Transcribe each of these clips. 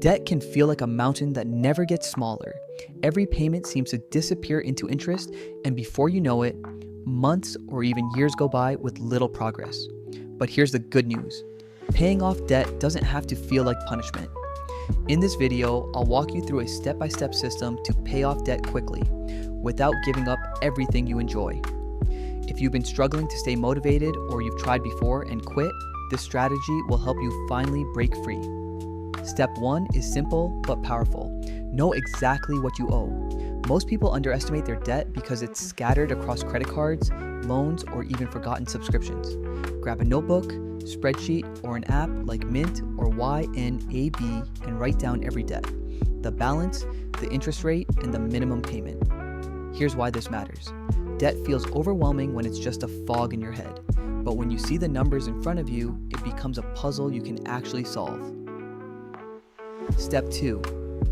Debt can feel like a mountain that never gets smaller. Every payment seems to disappear into interest, and before you know it, months or even years go by with little progress. But here's the good news. Paying off debt doesn't have to feel like punishment. In this video, I'll walk you through a step-by-step system to pay off debt quickly, without giving up everything you enjoy. If you've been struggling to stay motivated or you've tried before and quit, this strategy will help you finally break free. Step 1 is simple but powerful. Know exactly what you owe. Most people underestimate their debt because it's scattered across credit cards, loans, or even forgotten subscriptions. Grab a notebook, spreadsheet, or an app like Mint or YNAB and write down every debt, the balance, the interest rate, and the minimum payment. Here's why this matters. Debt feels overwhelming when it's just a fog in your head, but when you see the numbers in front of you, it becomes a puzzle you can actually solve. Step 2.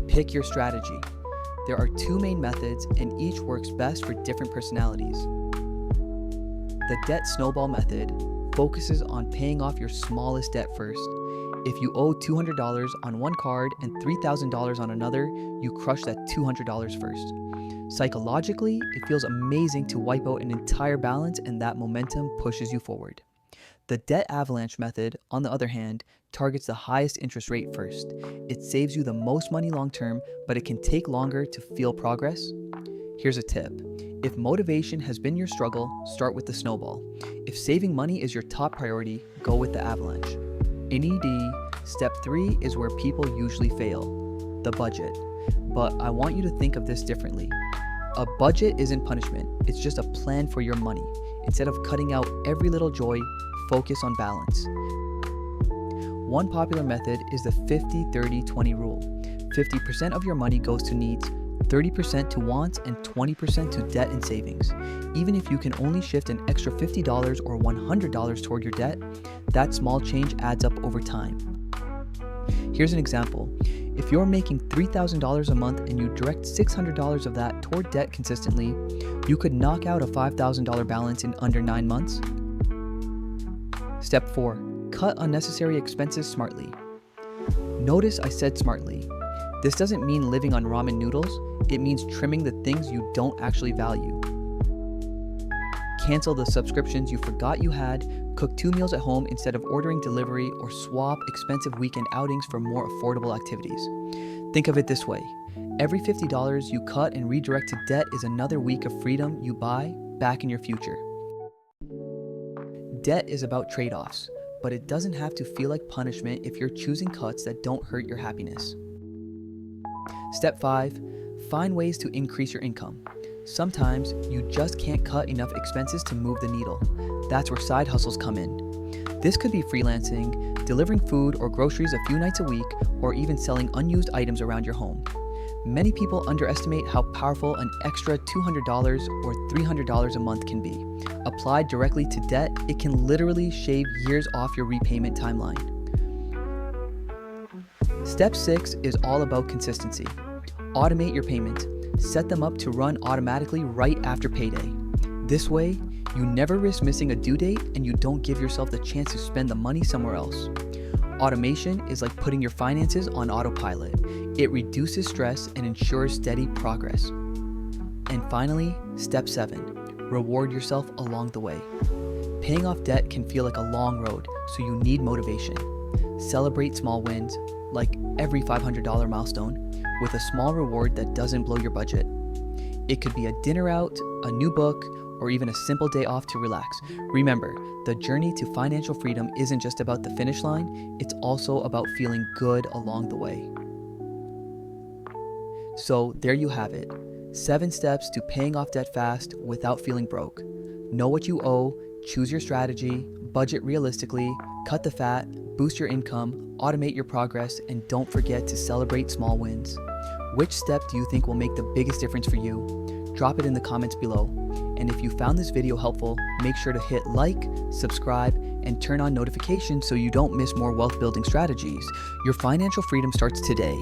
Pick your strategy. There are two main methods, and each works best for different personalities. The Debt Snowball method focuses on paying off your smallest debt first. If you owe $200 on one card and $3,000 on another, you crush that $200 first. Psychologically, it feels amazing to wipe out an entire balance, and that momentum pushes you forward. The Debt Avalanche method, on the other hand, targets the highest interest rate first. It saves you the most money long term, but it can take longer to feel progress. Here's a tip. If motivation has been your struggle, start with the snowball. If saving money is your top priority, go with the avalanche. In ED, step 3 is where people usually fail, the budget. But I want you to think of this differently. A budget isn't punishment, it's just a plan for your money. Instead of cutting out every little joy, focus on balance. One popular method is the 50-30-20 rule. 50% of your money goes to needs, 30% to wants, and 20% to debt and savings. Even if you can only shift an extra $50 or $100 toward your debt, that small change adds up over time. Here's an example. If you're making $3,000 a month and you direct $600 of that toward debt consistently, you could knock out a $5,000 balance in under 9 months. Step 4. Cut unnecessary expenses smartly. Notice I said smartly. This doesn't mean living on ramen noodles, it means trimming the things you don't actually value. Cancel the subscriptions you forgot you had, cook 2 meals at home instead of ordering delivery, or swap expensive weekend outings for more affordable activities. Think of it this way. Every $50 you cut and redirect to debt is another week of freedom you buy back in your future. Debt is about trade-offs, but it doesn't have to feel like punishment if you're choosing cuts that don't hurt your happiness. Step 5. Find ways to increase your income. Sometimes you just can't cut enough expenses to move the needle. That's where side hustles come in. This could be freelancing, delivering food or groceries a few nights a week, or even selling unused items around your home. Many people underestimate how powerful an extra $200 or $300 a month can be. Applied directly to debt, it can literally shave years off your repayment timeline. Step 6 is all about consistency. Automate your payments. Set them up to run automatically right after payday. This way, you never risk missing a due date and you don't give yourself the chance to spend the money somewhere else. Automation is like putting your finances on autopilot. It reduces stress and ensures steady progress. And finally, step 7, reward yourself along the way. Paying off debt can feel like a long road, so you need motivation. Celebrate small wins, like every $500 milestone, with a small reward that doesn't blow your budget. It could be a dinner out, a new book, or even a simple day off to relax. Remember, the journey to financial freedom isn't just about the finish line, it's also about feeling good along the way. So there you have it. 7 steps to paying off debt fast without feeling broke. Know what you owe, choose your strategy, budget realistically, cut the fat, boost your income, automate your progress, and don't forget to celebrate small wins. Which step do you think will make the biggest difference for you? Drop it in the comments below. And if you found this video helpful, make sure to hit like, subscribe, and turn on notifications so you don't miss more wealth building strategies. Your financial freedom starts today.